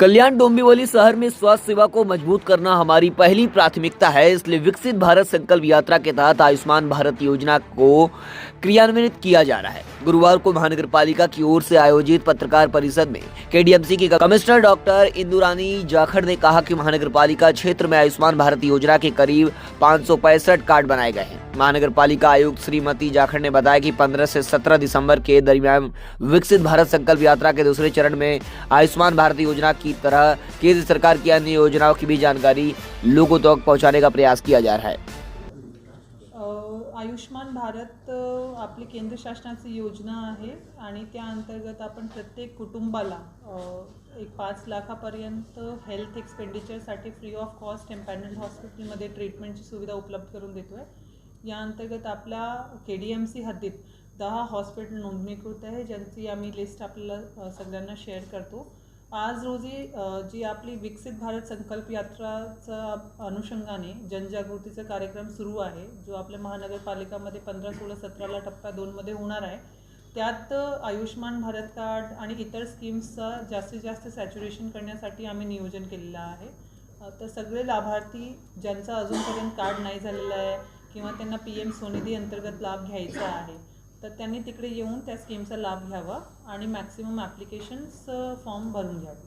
कल्याण डोंबिवली शहर में स्वास्थ्य सेवा को मजबूत करना हमारी पहली प्राथमिकता है। इसलिए विकसित भारत संकल्प यात्रा के तहत आयुष्मान भारत योजना को क्रियान्वित किया जा रहा है। गुरुवार को महानगर पालिका की ओर से आयोजित पत्रकार परिषद में केडीएमसी की कमिश्नर डॉक्टर इंदुरानी जाखड़ ने कहा कि महानगर पालिका क्षेत्र में आयुष्मान भारत योजना के करीब 565 कार्ड बनाए गए हैं। महानगर पालिका आयुक्त श्रीमती जाखड़ ने बताया कि 15 से 17 दिसंबर के दरमियान विकसित भारत संकल्प यात्रा के दूसरे चरण में आयुष्मान भारत योजना की तरह केंद्र सरकार की अन्य योजनाओं की भी जानकारी लोगों तक पहुंचाने का प्रयास किया जा रहा है। आयुष्मान भारत आपली केंद्र शासनाची योजना आहे आणि त्या अंतर्गत आपण प्रत्येक कुटुंबाला एक 5 लाखापर्यंत हेल्थ एक्सपेंडिचरसाठी फ्री ऑफ कॉस्ट एम्पॅनल्ड हॉस्पिटलमध्ये ट्रीटमेंटची सुविधा उपलब्ध करून देतो आहे। या अंतर्गत आपल्या केडीएमसी हद्दीत 10 हॉस्पिटल नोंदणीकृत आहे, ज्यांची आम्ही लिस्ट आपल्याला सगळ्यांना शेअर करतो। आज रोजी जी आपली विकसित भारत संकल्प यात्राचा अनुषंगाने जनजागृतीचा कार्यक्रम सुरू आहे, जो आपल्या महानगरपालिकामध्ये 15, 16, 17 टप्पा 2 मध्ये होणार आहे। त्यात आयुष्मान भारत कार्ड आणि इतर स्कीम्सचा जास्तीत जास्त सॅच्युरेशन करण्यासाठी आम्ही नियोजन केलेलं आहे। तर सगळे लाभार्थी ज्यांचा अजूनपर्यंत कार्ड नाही झालेला आहे किंवा त्यांना पीएम स्वनिधी अंतर्गत लाभ घ्यायचा आहे, तर त्यांनी तिकडे येऊन त्या स्कीमचा लाभ घ्यावा आणि मॅक्सिमम ॲप्लिकेशन्स फॉर्म भरून घ्यावे।